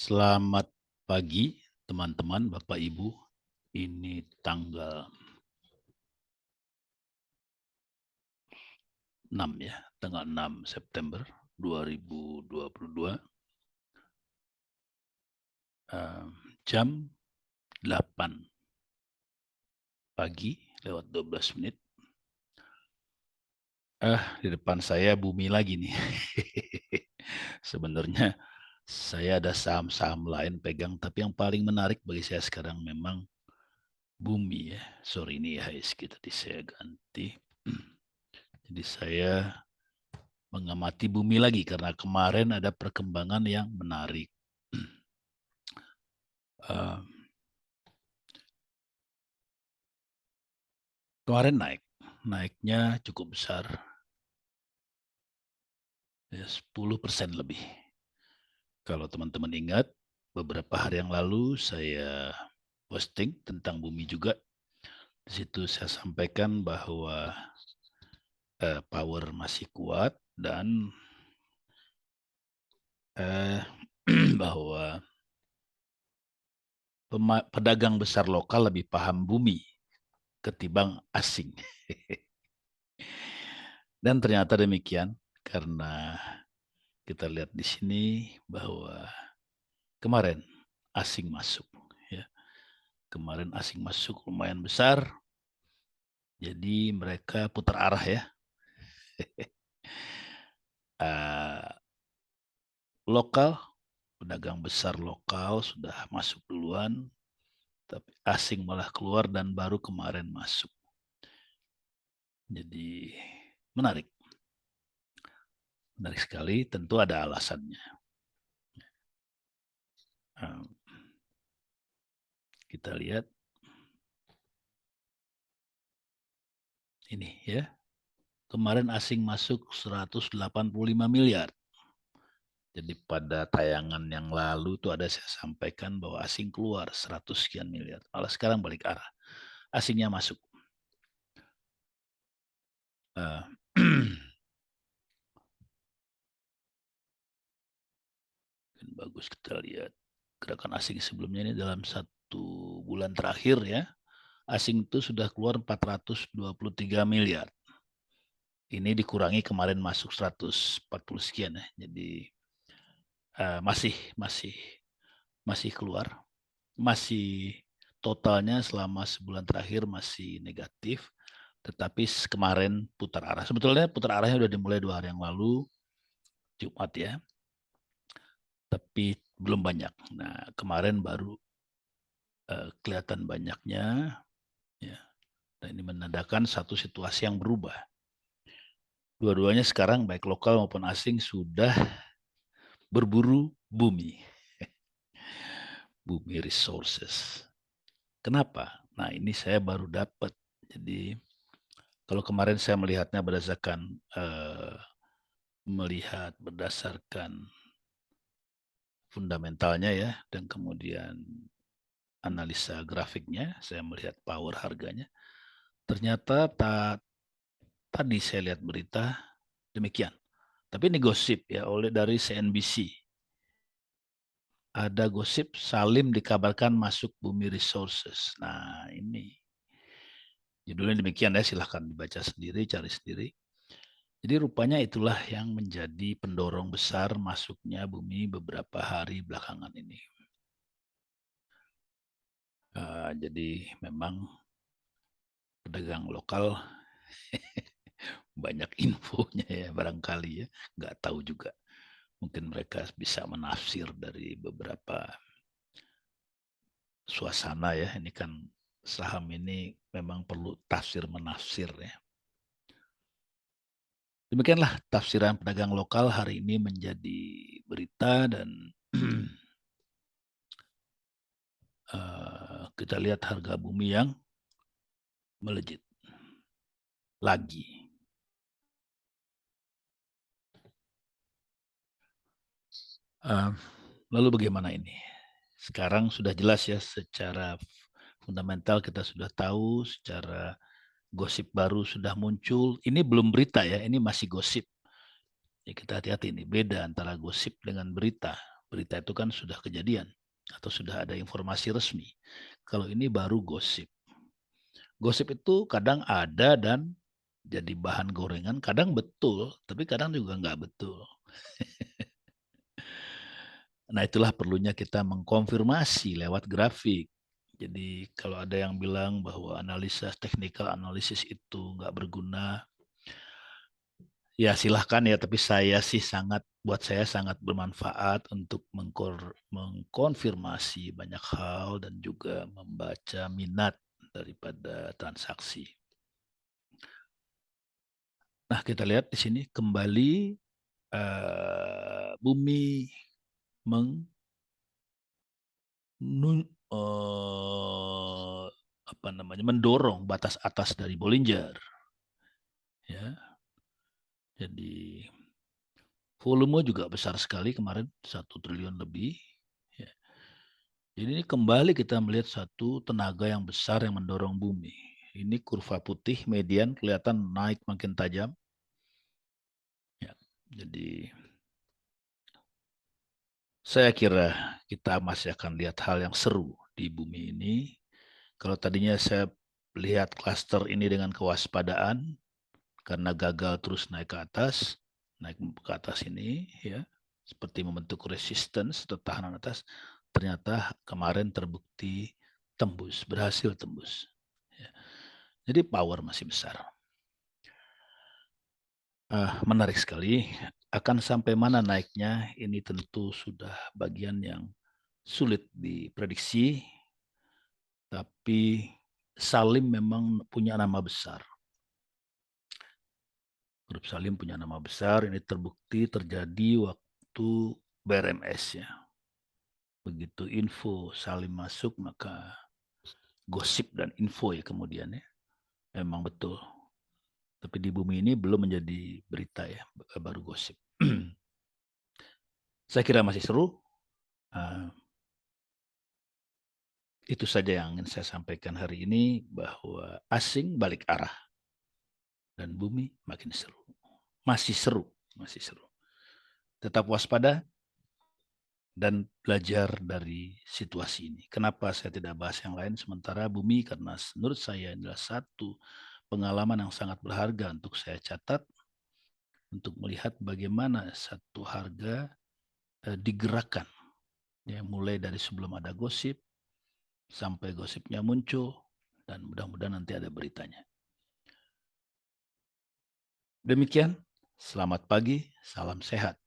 Selamat pagi teman-teman, Bapak Ibu. Ini tanggal 6 ya, tanggal 6 September 2022, jam 8 pagi lewat 12 menit. Di depan saya bumi lagi nih. Sebenarnya saya ada saham-saham lain pegang, tapi yang paling menarik bagi saya sekarang memang bumi ya. Sorry ini IHSG tadi saya ganti. Jadi saya mengamati bumi lagi karena kemarin ada perkembangan yang menarik. Kemarin naiknya cukup besar, ya 10% lebih. Kalau teman-teman ingat, beberapa hari yang lalu saya posting tentang bumi juga. Di situ saya sampaikan bahwa power masih kuat dan bahwa pedagang besar lokal lebih paham bumi ketimbang asing. Dan ternyata demikian karena kita lihat di sini bahwa kemarin asing masuk. Ya. Kemarin asing masuk lumayan besar, jadi mereka putar arah ya. Lokal, pedagang besar lokal sudah masuk duluan, tapi asing malah keluar dan baru kemarin masuk. Jadi menarik. Menarik sekali, tentu ada alasannya. Kita lihat ini ya. Kemarin asing masuk 185 miliar. Jadi pada tayangan yang lalu itu ada saya sampaikan bahwa asing keluar 100 sekian miliar. Malah sekarang balik arah. Asingnya masuk. Bagus kita lihat gerakan asing sebelumnya ini dalam 1 bulan terakhir ya. Asing itu sudah keluar 423 miliar. Ini dikurangi kemarin masuk 140 sekian ya. Jadi masih keluar. Masih totalnya selama sebulan terakhir masih negatif. Tetapi kemarin putar arah. Sebetulnya putar arahnya sudah dimulai 2 hari yang lalu, Jumat ya. Tapi belum banyak. Nah, kemarin baru kelihatan banyaknya. Ya. Dan ini menandakan satu situasi yang berubah. Dua-duanya sekarang baik lokal maupun asing sudah berburu bumi. Bumi resources. Kenapa? Nah, ini saya baru dapat. Jadi kalau kemarin saya melihatnya melihat berdasarkan fundamentalnya ya, dan kemudian analisa grafiknya, saya melihat power harganya. Ternyata tadi saya lihat berita demikian. Tapi ini gosip ya dari CNBC. Ada gosip Salim dikabarkan masuk Bumi Resources. Nah ini judulnya demikian ya, silahkan dibaca sendiri, cari sendiri. Jadi rupanya itulah yang menjadi pendorong besar masuknya Bumi beberapa hari belakangan ini. Jadi memang pedagang lokal banyak infonya ya barangkali ya, nggak tahu juga. Mungkin mereka bisa menafsir dari beberapa suasana ya. Ini kan saham ini memang perlu tafsir menafsir ya. Demikianlah tafsiran pedagang lokal hari ini menjadi berita dan kita lihat harga bumi yang melejit lagi. Lalu bagaimana ini? Sekarang sudah jelas ya, secara fundamental kita sudah tahu, secara gosip baru sudah muncul. Ini belum berita ya, ini masih gosip. Ya, kita hati-hati ini, beda antara gosip dengan berita. berita itu kan sudah kejadian atau sudah ada informasi resmi. Kalau ini baru gosip. Gosip itu kadang ada dan jadi bahan gorengan, kadang betul, tapi kadang juga nggak betul. Nah, itulah perlunya kita mengkonfirmasi lewat grafik. Jadi kalau ada yang bilang bahwa technical analisis itu nggak berguna, ya silahkan ya, tapi buat saya sangat bermanfaat untuk mengkonfirmasi banyak hal dan juga membaca minat daripada transaksi. Nah, kita lihat di sini kembali bumi meng, mendorong batas atas dari Bollinger. Ya, jadi volume juga besar sekali kemarin, 1 triliun lebih. Ya. Jadi ini kembali kita melihat satu tenaga yang besar yang mendorong bumi. Ini kurva putih median kelihatan naik makin tajam. Ya. Jadi saya kira kita masih akan lihat hal yang seru di bumi ini. Kalau tadinya saya lihat klaster ini dengan kewaspadaan karena gagal terus naik ke atas ini, ya, seperti membentuk resistance atau tahanan atas, ternyata kemarin terbukti berhasil tembus. Ya. Jadi power masih besar. Menarik sekali. Akan sampai mana naiknya, ini tentu sudah bagian yang sulit diprediksi, tapi Salim memang punya nama besar. Grup Salim punya nama besar, ini terbukti terjadi waktu BRMS ya. Begitu info Salim masuk, maka gosip dan info ya kemudian ya. Memang betul. Tapi di bumi ini belum menjadi berita ya, baru gosip. Saya kira masih seru. Itu saja yang ingin saya sampaikan hari ini, bahwa asing balik arah dan bumi makin seru. Masih seru, masih seru. Tetap waspada dan belajar dari situasi ini. Kenapa saya tidak bahas yang lain sementara bumi? Karena menurut saya adalah satu pengalaman yang sangat berharga untuk saya catat, untuk melihat bagaimana satu harga digerakkan, ya, mulai dari sebelum ada gosip sampai gosipnya muncul, dan mudah-mudahan nanti ada beritanya. Demikian, selamat pagi, salam sehat.